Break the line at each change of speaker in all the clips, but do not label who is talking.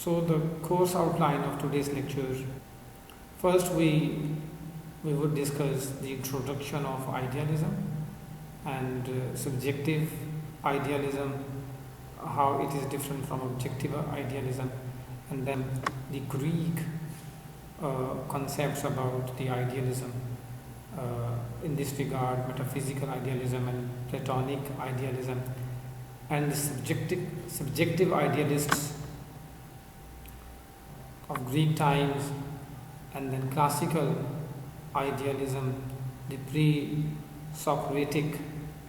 So the course outline of today's lecture. First we would discuss the introduction of idealism and subjective idealism, how it is different from objective idealism, and then the Greek concepts about the idealism. In this regard, metaphysical idealism and Platonic idealism, and the subjective idealists of Greek times, and then classical idealism, the pre-Socratic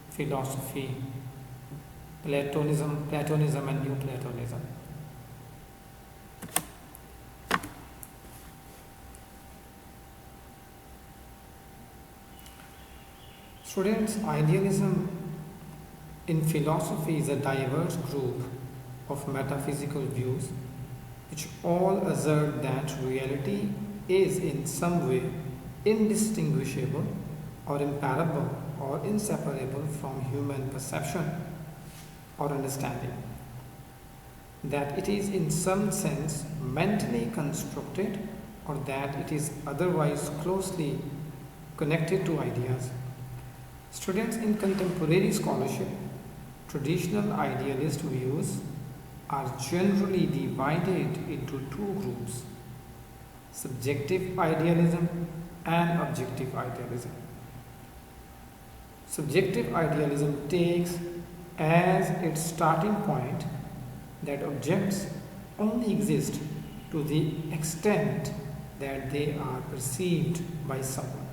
philosophy, Platonism and New Platonism. Students, idealism in philosophy is a diverse group of metaphysical views which all assert that reality is in some way indistinguishable or imparable or inseparable from human perception or understanding, that it is in some sense mentally constructed, or that it is otherwise closely connected to ideas. Students, in contemporary scholarship, traditional idealist views are generally divided into two groups: subjective idealism and objective idealism. Subjective idealism takes as its starting point that objects only exist to the extent that they are perceived by someone,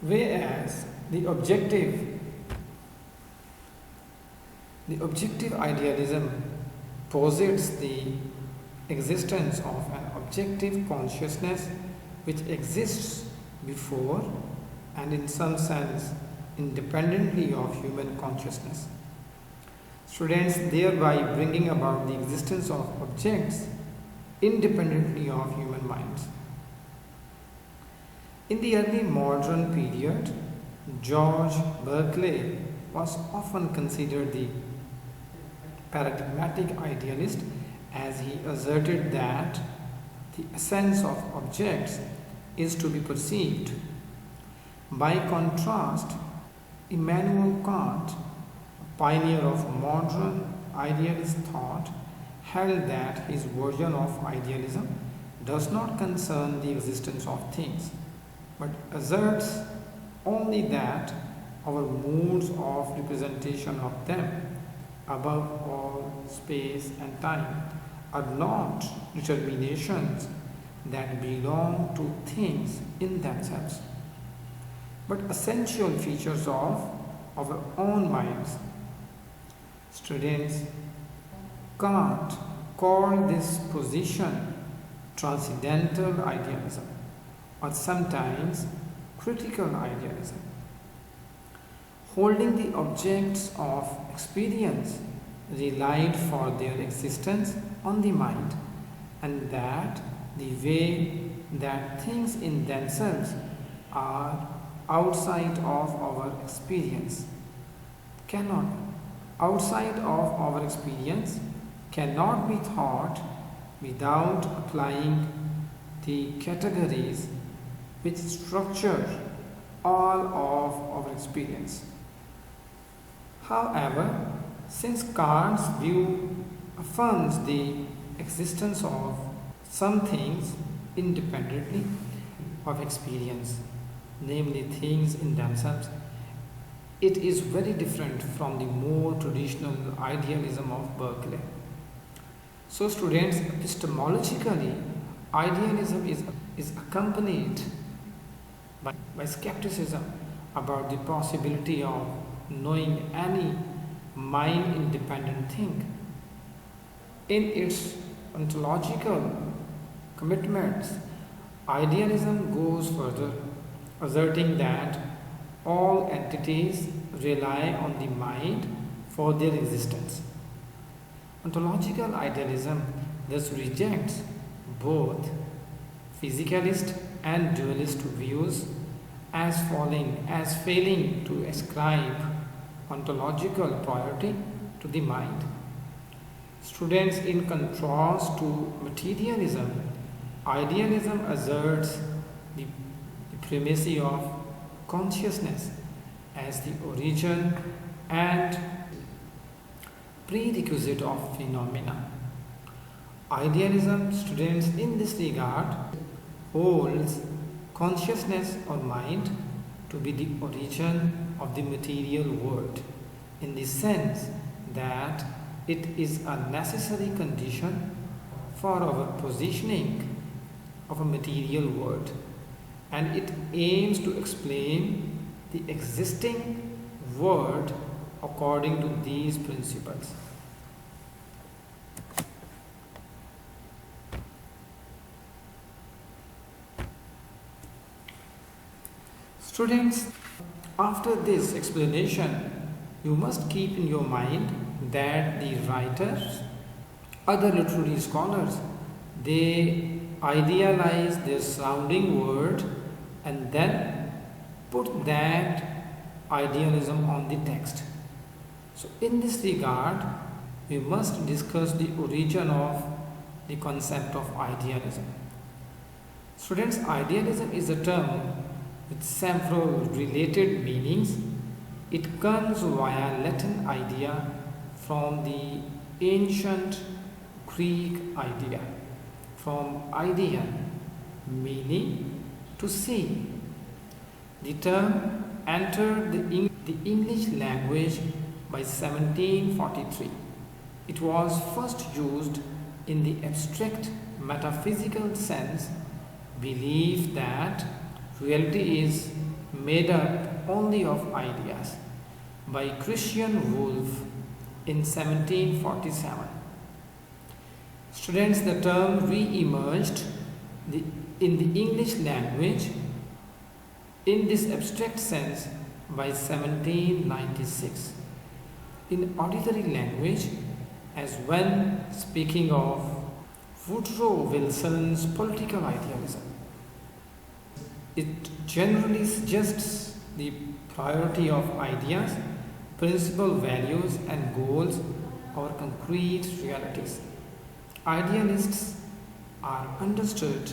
whereas the objective idealism posits the existence of an objective consciousness which exists before and in some sense independently of human consciousness. Students, thereby bringing about the existence of objects independently of human minds. In the early modern period, George Berkeley was often considered the paradigmatic idealist, as he asserted that the essence of objects is to be perceived. By contrast, Immanuel Kant, a pioneer of modern idealist thought, held that his version of idealism does not concern the existence of things, but asserts only that our modes of representation of them, above all space and time, are not determinations that belong to things in themselves, but essential features of our own minds. Students, Kant called this position transcendental idealism, or sometimes critical idealism, holding the objects of experience relied for their existence on the mind, and that the way that things in themselves are outside of our experience cannot be thought without applying the categories which structure all of our experience. However, since Kant's view affirms the existence of some things independently of experience, namely things in themselves, it is very different from the more traditional idealism of Berkeley. So students, epistemologically, idealism is accompanied by skepticism about the possibility of knowing any mind-independent thing. In its ontological commitments, idealism goes further, asserting that all entities rely on the mind for their existence. Ontological idealism thus rejects both physicalist and dualist views as failing to ascribe ontological priority to the mind. Students, in contrast to materialism, idealism asserts the primacy of consciousness as the origin and prerequisite of phenomena. Idealism, students, in this regard, holds consciousness or mind to be the origin of the material world, in the sense that it is a necessary condition for our positioning of a material world, and it aims to explain the existing world according to these principles. Students, after this explanation, you must keep in your mind that the writers, other literary scholars, they idealize their surrounding world and then put that idealism on the text. So in this regard, we must discuss the origin of the concept of idealism. Students, idealism is a term with several related meanings. It comes via Latin idea from the ancient Greek idea, from idea meaning to see. The term entered the English language by 1743. It was first used in the abstract metaphysical sense, belief that reality is made up only of ideas, by Christian Wolff in 1747. Students, the term re-emerged in the English language in this abstract sense by 1796 in auditory language, as when speaking of Woodrow Wilson's political idealism. It generally suggests the priority of ideas, principal values and goals over concrete realities. Idealists are understood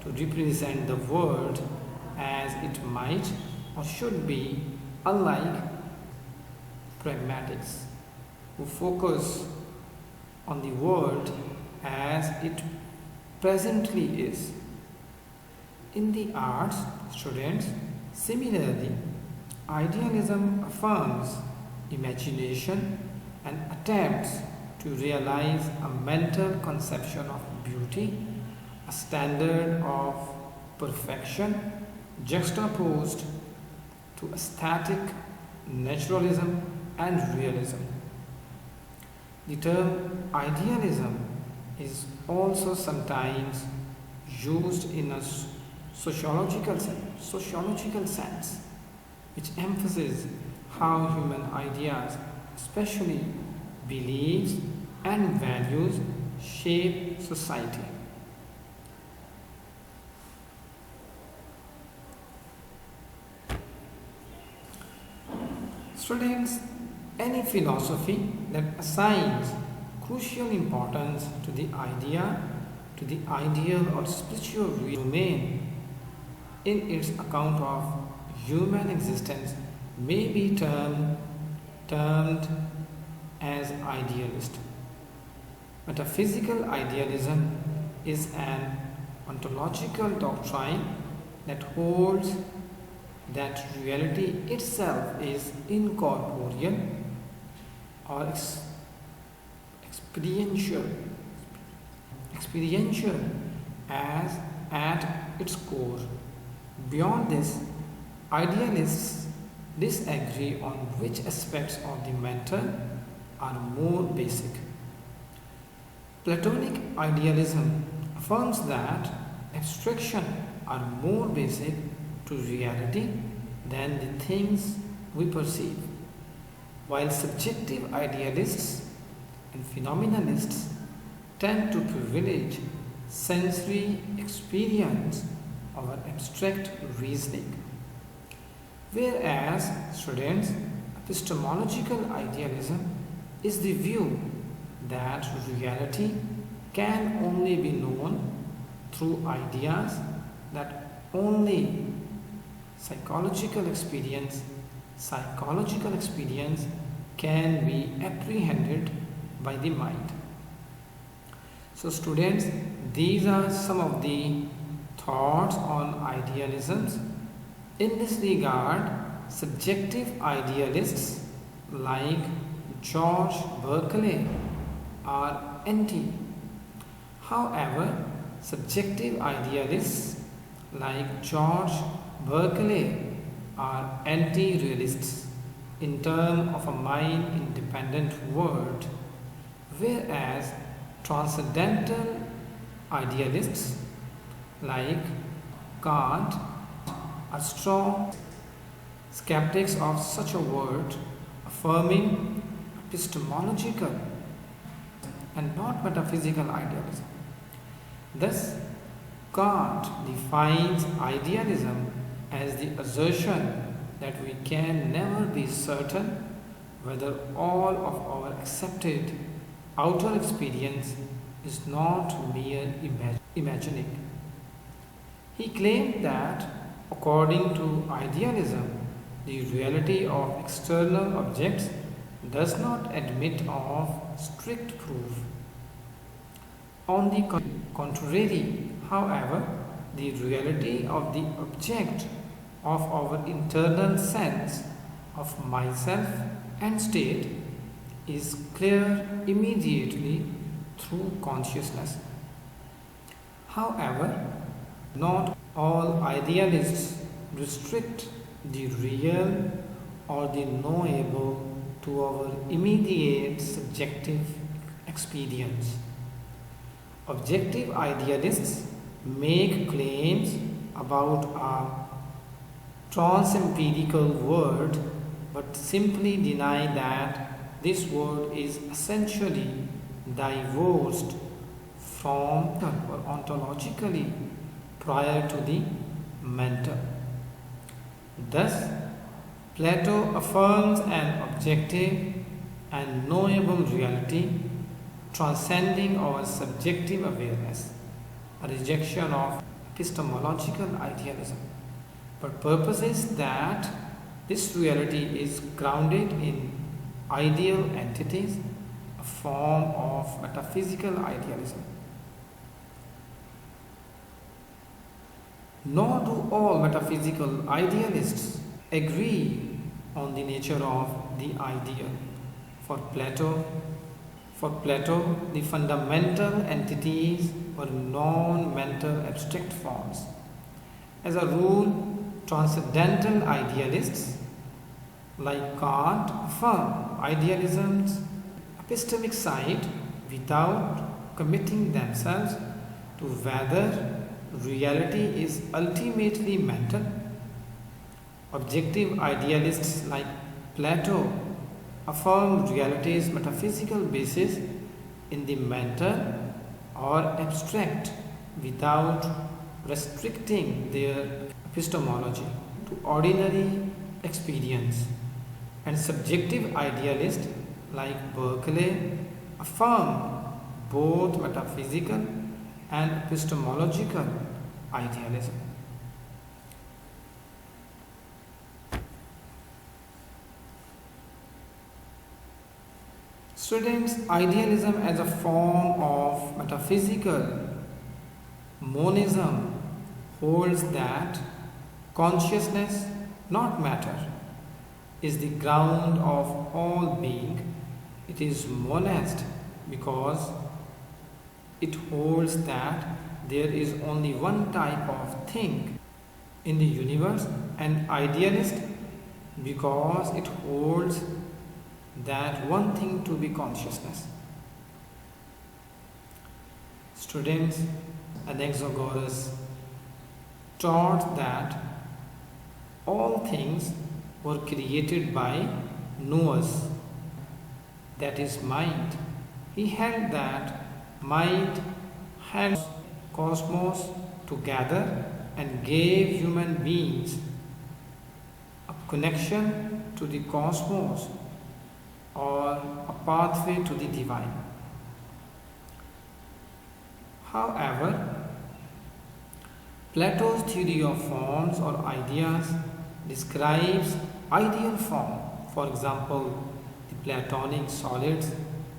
to represent the world as it might or should be, unlike pragmatics, who focus on the world as it presently is. In the arts, students, similarly, idealism affirms imagination and attempts to realize a mental conception of beauty, a standard of perfection juxtaposed to aesthetic naturalism and realism. The term idealism is also sometimes used in a sociological sense, which emphasizes how human ideas, especially beliefs and values, shape society. Students, any philosophy that assigns crucial importance to the idea, to the ideal or spiritual domain in its account of human existence may be termed as idealist. Metaphysical idealism is an ontological doctrine that holds that reality itself is incorporeal or experiential as at its core. Beyond this, idealists disagree on which aspects of the matter are more basic. Platonic idealism affirms that abstraction are more basic to reality than the things we perceive, while subjective idealists and phenomenalists tend to privilege sensory experience over abstract reasoning. Whereas, students, epistemological idealism is the view that reality can only be known through ideas, that only psychological experience can be apprehended by the mind. So students, these are some of the thoughts on idealisms. In this regard, subjective idealists like George Berkeley are anti. However, subjective idealists like George Berkeley are anti-realists in terms of a mind-independent world, whereas transcendental idealists like Kant are strong skeptics of such a world, affirming epistemological and not metaphysical idealism. Thus, Kant defines idealism as the assertion that we can never be certain whether all of our accepted outer experience is not mere imagining. He claimed that, according to idealism, the reality of external objects does not admit of strict proof. On the contrary, however, the reality of the object of our internal sense of myself and state is clear immediately through consciousness. However, not all idealists restrict the real or the knowable to our immediate subjective experience. Objective idealists make claims about a trans-empirical world but simply deny that this world is essentially divorced from or ontologically prior to the mental. Thus, Plato affirms an objective and knowable reality transcending our subjective awareness, a rejection of epistemological idealism, but purposes that this reality is grounded in ideal entities, a form of metaphysical idealism. Nor do all metaphysical idealists agree on the nature of the ideal. For Plato, the fundamental entities were non-mental abstract forms. As a rule, transcendental idealists like Kant affirm idealism's epistemic side without committing themselves to whether reality is ultimately mental. Objective idealists like Plato affirm reality's metaphysical basis in the mental or abstract without restricting their epistemology to ordinary experience. And subjective idealists like Berkeley affirm both metaphysical and epistemological idealism. Students, idealism as a form of metaphysical monism holds that consciousness, not matter, is the ground of all being. It is monist because it holds that there is only one type of thing in the universe, and idealist because it holds that one thing to be consciousness. Students, Anaxagoras taught that all things were created by nous, that is mind. He held that mind held cosmos together and gave human beings a connection to the cosmos or a pathway to the divine. However, Plato's theory of forms or ideas describes ideal form. For example, the Platonic solids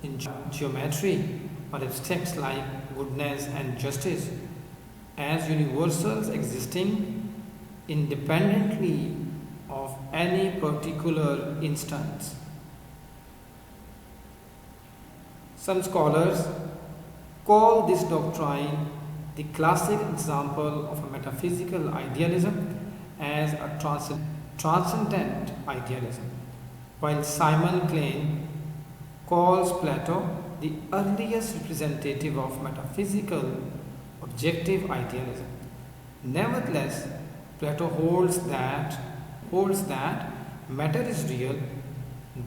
in geometry or abstracts like goodness and justice as universals existing independently of any particular instance. Some scholars call this doctrine the classic example of a metaphysical idealism as a transcendent idealism, while Simon Klein calls Plato the earliest representative of metaphysical objective idealism. Nevertheless, Plato holds that matter is real,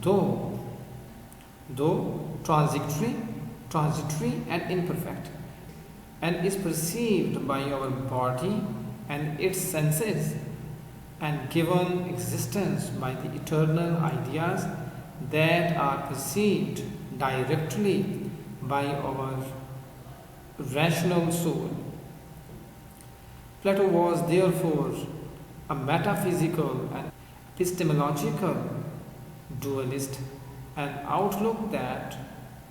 though transitory and imperfect, and is perceived by our body and its senses and given existence by the eternal ideas that are perceived directly by our rational soul. Plato was therefore a metaphysical and epistemological dualist, an outlook that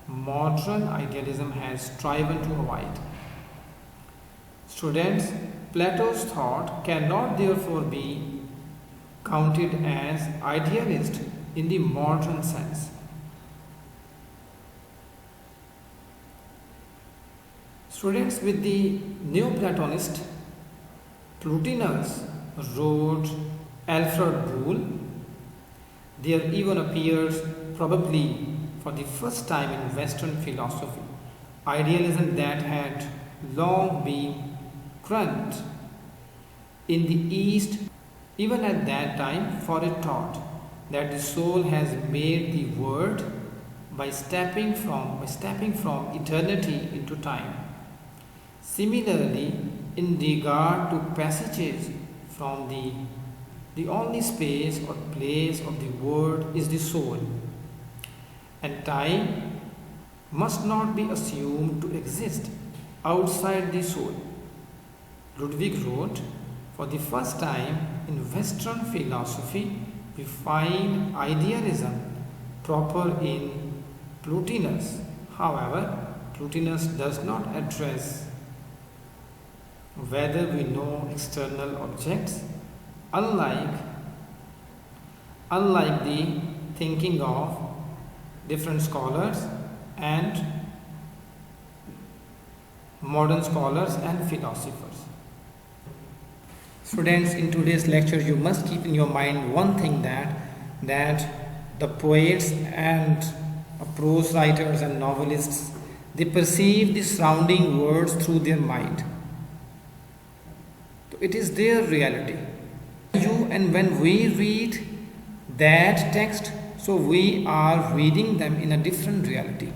modern idealism has striven to avoid. Students, Plato's thought cannot therefore be counted as idealist in the modern sense. Students, with the Neoplatonist Plotinus wrote Alfred Boole, there even appears, probably for the first time in Western philosophy, idealism that had long been current in the East. Even at that time, for it taught that the soul has made the world by stepping from eternity into time. Similarly, in regard to passages from the only space or place of the world is the soul, and time must not be assumed to exist outside the soul. Ludwig wrote, for the first time in Western philosophy, we find idealism proper in Plotinus. However, Plotinus does not address whether we know external objects, unlike the thinking of different scholars and modern scholars and philosophers. Students, in today's lecture you must keep in your mind one thing, that the poets and prose writers and novelists, they perceive the surrounding words through their mind. It is their reality. And when we read that text, so we are reading them in a different reality.